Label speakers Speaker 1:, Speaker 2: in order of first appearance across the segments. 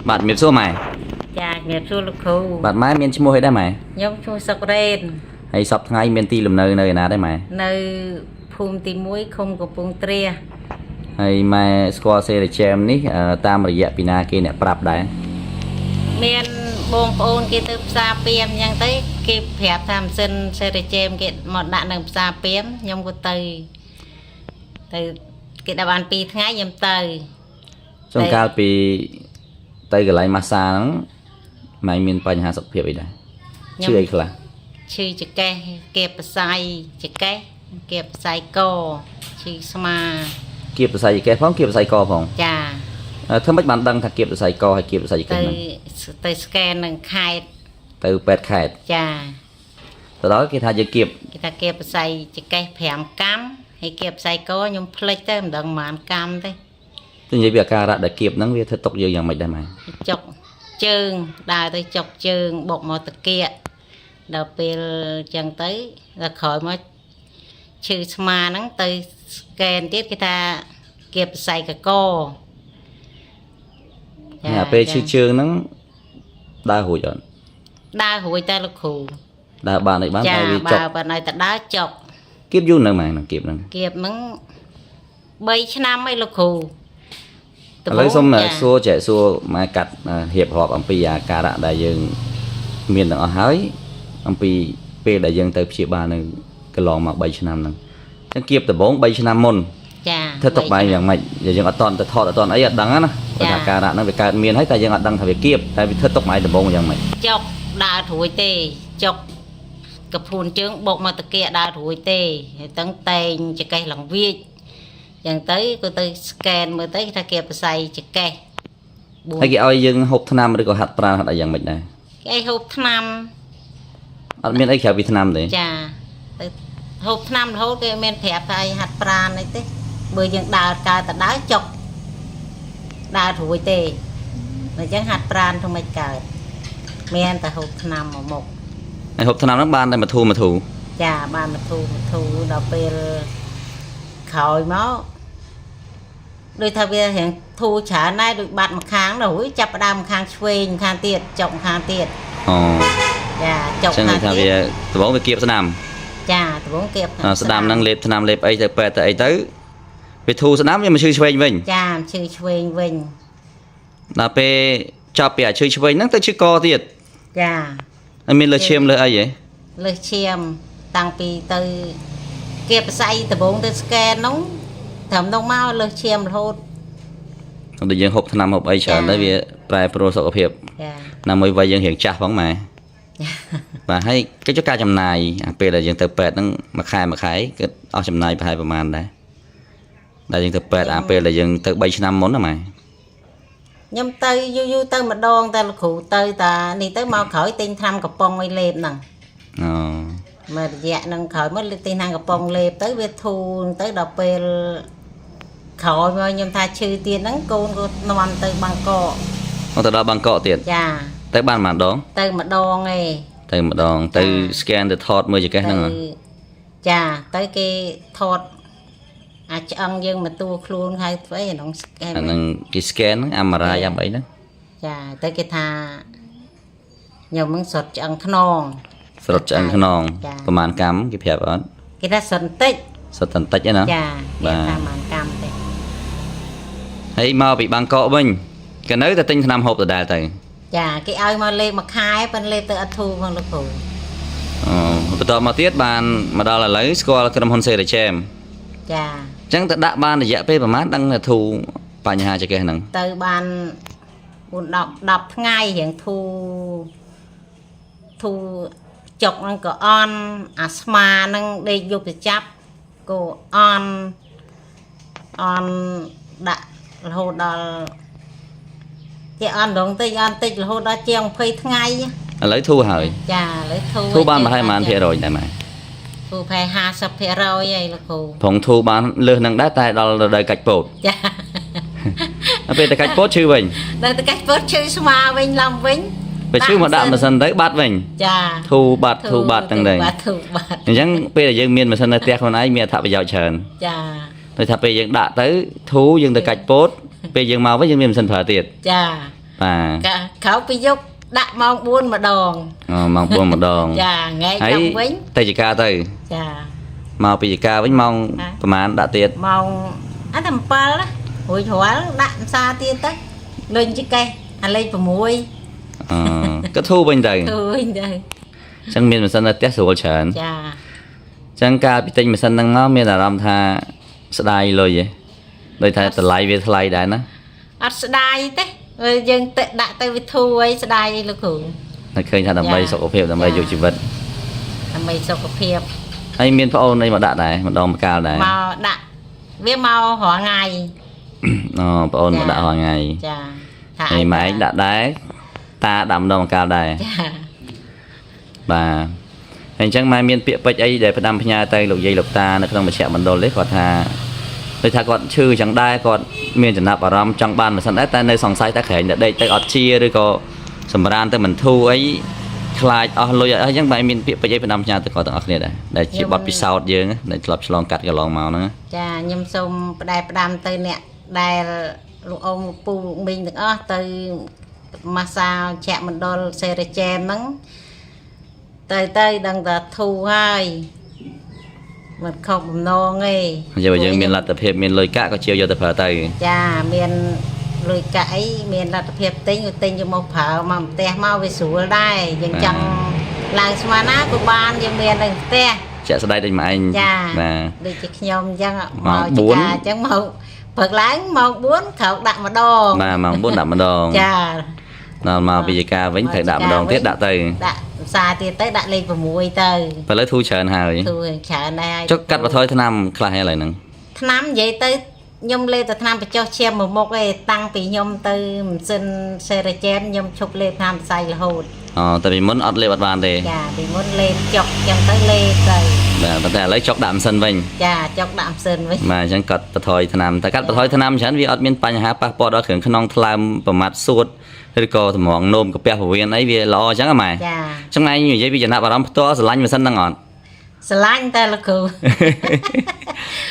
Speaker 1: bạn miệt xua mày
Speaker 2: ចាជំរាបសួរលោកគ្រូ
Speaker 1: bạn máy miền chimo hay đây mày
Speaker 2: ខ្ញុំឈ្មោះសុករ៉េន
Speaker 1: hay sập ngay miền ti lùm nơi nơi nào đây mày
Speaker 2: នៅភូមិទី1ឃុំកំពង់ទ្រា
Speaker 1: hay mày score xe để chém ní tam rồi dạ pina kia nè prap đấy
Speaker 2: មានបងប្អូនគេទៅផ្សារព្រាមអញ្ចឹងទៅគេប្រាប់ថាម៉ាស៊ីនសេរីជេមគេមកដាក់នៅផ្សារព្រាមខ្ញុំក៏ទៅគេដាក់បាន2ថ្ងៃខ្ញុំទៅ
Speaker 1: trong cao pi tay cái lại massage nó mày miền bánh hà sập hiệp ấy đây chưa ấy là
Speaker 2: ឈឺចកេះគេបស័យចកេះគេបស័យកឈឺស្មា
Speaker 1: kiệp được xài cái phóng kiệp được xài co phòng
Speaker 2: ចា
Speaker 1: thưa mấy bạn đăng thật kiệp được xài co hay kiệp được xài
Speaker 2: ទៅ
Speaker 1: cái này
Speaker 2: ទៅស្កេននឹងខេត្ត
Speaker 1: từ pet khẹt
Speaker 2: ចា
Speaker 1: từ đó cái thay giờ kiệp
Speaker 2: គេថាគេបស័យចកេះ5កម្មហើយគេបស័យកខ្ញុំភ្លេចទៅមិនដឹងប៉ុន្មានកម្មទេ
Speaker 1: tự nhiên việc ca ra để kiệp nắng việc thật tục giờ dạng mày đây mày
Speaker 2: ចុកជើងដើរទៅចុកជើងបុកមកតាគៀកដល់ពេលចឹងទៅដល់ក្រោយមកឈឺស្មាហ្នឹងទៅស្កេនទៀតគេថាគេបស័យកក
Speaker 1: nhà pe chư chương nắng đa hồi rồi
Speaker 2: ដើររួយតែលោកគ្រូ
Speaker 1: đa bạn này bán
Speaker 2: ចា
Speaker 1: tay vì
Speaker 2: បើ
Speaker 1: chọc
Speaker 2: បើនៅតែដើរចុក
Speaker 1: kiếp du nữa mày nè kiếp nè
Speaker 2: គៀបហ្នឹង3ឆ្នាំអីលោកគ្រូ
Speaker 1: lấy xong là xua trẻ xua mà cắt hiệp họp ông pi cả đã đại dương miền ở hái ông pi pe đại dương tới chia ba này cái lò mà 7 năm nè cái kiếp từ 4 năm môn
Speaker 2: ចា
Speaker 1: thế tục mày dạng mày giờ dương ở toàn ấy đắng á nè cả cả đã nó về cả miền hết tại dương ở đắng phải kiếp tại vì thế tục mày từ 4 dạng mày
Speaker 2: ចុកដើររួយទេចុកកភួនជើងបុកមកតាគៀកដើររួយទេហើយតឹងតែងចកេះឡើងវាចចឹងទៅក៏ទៅស្កេនមើលទៅគេថាគេបស័យចកេះ
Speaker 1: hay cái oi dương hộp tham rồi có hạt pra hạt đại dạng mày này
Speaker 2: គេហូបថ្នាំ
Speaker 1: ở miền ấy khéo Việt Nam đấy
Speaker 2: ចាទៅហូបថ្នាំរហូតគេមានប្រាប់ថាឲ្យហាត់ប្រាណអីទេបើយើងដើរកើតទៅដើរចុកដើររួយទេអញ្ចឹងហាត់ប្រាណធ្វើមិនកើតមានតែហូបថ្នាំមកមុខ
Speaker 1: này hộp tham nó ban đây mà thu
Speaker 2: ចាបានមកធូដល់ពេលក្រោយមកដូចថាវារៀងធូច្រើនដែរដូចបាត់មួយខាងទៅរួយចាប់ផ្ដើមខាងឆ្វេងខាងទៀតចុកខាងទៀត
Speaker 1: ồ
Speaker 2: ចាចុក
Speaker 1: chẳng
Speaker 2: ខាង
Speaker 1: là
Speaker 2: ទៀត
Speaker 1: vì từ 4 về kiếp sẽ làm
Speaker 2: ចាត្បូងគៀប
Speaker 1: sẽ làm năng liệp tham liệp ấy tới ấy tới về thu sẽ làm nhưng mà chưa chơi mình
Speaker 2: ចាឈឺឆ្វេងវិញ
Speaker 1: là pe cho bẻ chơi chơi nó tới chưa co thiệt
Speaker 2: ចា
Speaker 1: anh mình là chiêm là ai vậy
Speaker 2: លើសឈាមតាំងពីទៅគេបស័យដំបងទៅស្កេននោះត្រឹមនោះមកលើសឈាមរហូត
Speaker 1: để dương hộp tham hộp ấy chờ tới vì prai pro sọc hiệp
Speaker 2: ចា
Speaker 1: nằm mới vay dương hiện trả phóng mà và hay cái chỗ ca chầm này pe là dương tập pet nó mà khai cái ao chầm này phảiประมาณ đấy là dương tập pet pe là dương tập 3 năm món mà
Speaker 2: ខ្ញុំទៅយូរទៅម្ដងតែលោកគ្រូទៅតានេះទៅមកក្រោយទិញថ្នាំកំប៉ុងឲ្យលេបហ្នឹង មួយរយៈហ្នឹងក្រោយមកទិញថ្នាំកំប៉ុងលេបទៅវាធូរទៅដល់ពេលក្រោយមកខ្ញុំថាឈឺទៀតហ្នឹងកូនក៏នាំទៅបាងកក
Speaker 1: nó từ đó bằng cọ tiền
Speaker 2: ចា
Speaker 1: tới ban mà đó
Speaker 2: ទៅម្ដងឯង
Speaker 1: tới một đòn tới scan từ thọt mới chỉ cái
Speaker 2: ទៅ
Speaker 1: ហ្នឹង
Speaker 2: ចាទៅគេថតអាចឆ្អឹងយើងមកតួខ្លួនហើយធ្វើអីក្នុងស្កេន
Speaker 1: ហ្នឹងគេ scan ហ្នឹង camera យ៉ាងអីហ្នឹង
Speaker 2: ចាទៅគេថាខ្ញុំនឹងសុតឆ្អឹងខ្នង
Speaker 1: ស្រុតឆ្អឹងខ្នងប្រហែលកម្មគេប្រាប់អត់
Speaker 2: គេថាសុនតិច
Speaker 1: សុទ្ធតែបន្តិចហ្នឹងណា
Speaker 2: ចាគេថាប្រហែលកម្មទេ
Speaker 1: ហើយមកពីបាងកកវិញក៏នៅតែទិញថ្នាំហូបដដែលទៅ
Speaker 2: ចាគេឲ្យមកលេបមួយខែប៉ុន្តែលេបទៅអត់ធូរផងលោកគ្រូ
Speaker 1: បន្តមកទៀតបានមកដល់ឥឡូវស្គាល់ក្រុមហ៊ុនសេរីជេម
Speaker 2: ចា
Speaker 1: អញ្ចឹងទៅដាក់បានរយៈពេលប្រហែលដឹងថាធូរបញ្ហាចកេះហ្នឹង
Speaker 2: ទៅបាន10ថ្ងៃរៀងធូរចុកហ្នឹងក៏អន់អាស្មាហ្នឹងដេកយកទៅចាប់ក៏អន់ដាក់រហូតដល់គេអន់ដងតិចរហូតដល់ជាង20ថ្ងៃ
Speaker 1: ឥឡូវធូរហើយ
Speaker 2: ចាឥឡូវធូរ
Speaker 1: ធូរបានប្រហែលប៉ុន្មានភាគរយដែរម៉ែ
Speaker 2: ធូរប្រហែល 50% ហើយលោកគ្រូ
Speaker 1: ព្រងធូរបានលើសហ្នឹងដែរតែដល់រដូវកាច់ពោត
Speaker 2: ចា
Speaker 1: ដល់ពេលតែកាច់ពោតឈឺវិញ
Speaker 2: ដល់ទៅកាច់ពត់ឈឺស្មាវិញឡើងវិញ
Speaker 1: ពេលឈឺមកដាក់ម៉ាស៊ីនទៅបាត់វិញ
Speaker 2: ចា
Speaker 1: ធូរបាត់ទាំងដែរ
Speaker 2: ធូរបាត់
Speaker 1: អញ្ចឹងពេលដែលយើងមានម៉ាស៊ីននៅផ្ទះខ្លួនឯងមានអត្ថប្រយោជន៍ច្រើន
Speaker 2: ចា
Speaker 1: ដោយថាពេលយើងដាក់ទៅធូរយើងទៅកាច់ពោតពេលយើងមកវិញយើងមានម៉ាស៊ីនប្រើទៀត
Speaker 2: ចា
Speaker 1: ប
Speaker 2: เขาไปยกដាក់ម៉ោង 4 ម្ដង
Speaker 1: ម៉ោង 4 ម្ដង
Speaker 2: ចាថ្ងៃដល់វិញ
Speaker 1: ទៅជាការទៅ
Speaker 2: ចា
Speaker 1: មកពីជាការវិញម៉ោងប្រហែលដាក់ទៀត
Speaker 2: ម៉ោងអត់តែ 7 ណារួចរាល់ដាក់ផ្សារទៀតទៅលេងជាកេះអាលេខ 6
Speaker 1: ក៏ធូរវិញទៅ
Speaker 2: ធូរវិញទៅ
Speaker 1: ចឹងមានម៉ាស៊ីននៅផ្ទះស្រួលច្រើន
Speaker 2: ចា
Speaker 1: ចឹងការពីទិញម៉ាស៊ីនហ្នឹងមកមានអារម្មណ៍ថាស្ដាយលុយហ៎ដូចថាតម្លៃវាថ្លៃដែរណា
Speaker 2: អត់ស្ដាយទេយើងទៅដាក់ទៅវាធូរអីស្ដាយលោកគ្រូ
Speaker 1: តែឃើញថាដើម្បីសុខភាពដើម្បីយកជីវិត
Speaker 2: ដើម្បីសុខភាព
Speaker 1: ហើយមានប្អូនអីមកដាក់ដែរម្ដងម្កាលដែរ
Speaker 2: មកដាក់វាមករាល់ថ្ងៃ
Speaker 1: ប្អូនមកដាក់រាល់ថ្ងៃ
Speaker 2: ចាថា
Speaker 1: ហើយម៉ែដាក់ដែរតាដាក់ម្ដងម្កាលដែរ
Speaker 2: ចា
Speaker 1: បាទហើយអញ្ចឹងម៉ែមានពាក្យពេចន៍អីដែលផ្ដាំផ្ញើទៅលោកយាយលោកតានៅក្នុងមជ្ឈមណ្ឌលទេគាត់ថាដូចថាគាត់ឈឺអញ្ចឹងដែរគាត់មានចំណាប់អារម្មណ៍ចង់បានម៉ាស៊ីនដែរតែនៅសង្ស័យតែក្រែងតែដេកទៅអត់ជាឬក៏សម្រានទៅមិនធូរអីខ្លាចអស់លុយអីអញ្ចឹងបែរមានពាក្យពេចន៍អីផ្ដាំផ្ញើទៅគាត់ទាំងអស់គ្នាដែរដែលជាបទពិសោធន៍យើងដែលធ្លាប់ឆ្លងកាត់កន្លងមកហ្នឹង
Speaker 2: ចាខ្ញុំសូមផ្ដែផ្ដាំទៅអ្នកដែលលោកអ៊ំពូលោកមីងទាំងអស់ទៅម៉ាសាជៈមណ្ឌលសេរីចែមហ្នឹងទៅដឹងថាធូរហើយមិនខុសបំណងទេ
Speaker 1: យើងមានលទ្ធភាពមានលុយកាក់ក៏ជាយកទៅប្រើទៅ
Speaker 2: ចាមានលុយកាក់អីមានលទ្ធភាពទិញទៅទិញយកមកប្រើមកផ្ទះមកវាស្រួលដែរយើងចង់ឡើងស្មានណាក៏បានយើងមាននៅផ្ទះ
Speaker 1: ជាក់ស្ដែងដូចម៉ែឯង
Speaker 2: ចា
Speaker 1: បាទ
Speaker 2: ដូចជាខ្ញុំអញ្ចឹង
Speaker 1: ម៉ោង
Speaker 2: មកចាអញ្ចឹងមកព្រឹកឡើងម៉ោង 4 ក្រោកដាក់ម្ដង
Speaker 1: បាទម៉ោង 4 ដាក់ម្ដង
Speaker 2: ចា
Speaker 1: ដល់មកពីការវិញត្រូវដាក់ម្ដងទៀតដាក់ទៅ
Speaker 2: ដាក់ផ្សារទៀតទៅដាក់លេខ 6 ទៅ
Speaker 1: ឥឡូវធូរច្រើនហើយ
Speaker 2: ធូរច្រើនដែរ
Speaker 1: ចុះកាត់បន្ថយថ្នាំខ្លះហើយឥឡូវហ្នឹង
Speaker 2: ថ្នាំនិយាយទៅខ្ញុំលេបតែថ្នាំបញ្ចុះឈាមមួយមុខឯងតាំងពីខ្ញុំទៅម៉ាស៊ីនសេរីចែមខ្ញុំឈប់លេបថ្នាំផ្សៃរហូត
Speaker 1: តែពីមុនអត់លេបអត់បានទេ
Speaker 2: ចាពីមុនលេបចុកអញ្ចឹងទៅលេបទៅ
Speaker 1: បាទប៉ុន្តែឥឡូវចុកដាក់ម៉ាស៊ីនវិញ
Speaker 2: ចាចុកដាក់ម៉ាស៊ីនវិញ
Speaker 1: បាទអញ្ចឹងកាត់បន្ថយថ្នាំតែកាត់បន្ថយថ្នាំច្រើនវាអត់មានបញ្ហាប៉ះពាល់ដល់គ្រឿងខ្នងថ្លើមប្រមាត់សួតឬក៏តម្រងនោមកាពះពោះវៀនអីវាល្អអញ្ចឹងហ៎ម៉ែ
Speaker 2: ចា
Speaker 1: អញ្ចឹងឯងនិយាយពីចំណាប់អារម្មណ៍ផ្ទាល់ស្រឡាញ់ម៉ាស៊ីនហ្នឹងអត់
Speaker 2: ស្រឡាញ់តែលោកគ្រូ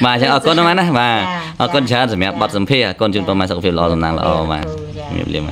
Speaker 1: បាទអញ្ចឹងអរគុណណាស់ណាបាទ
Speaker 2: ចា
Speaker 1: អរគុណច្រើនសម្រាប់បទសម្ភាសន៍អរគុណជូនពរម៉ែសុខភាពល្អសំណាងល្អបាទ
Speaker 2: ចា
Speaker 1: ជំរាបលា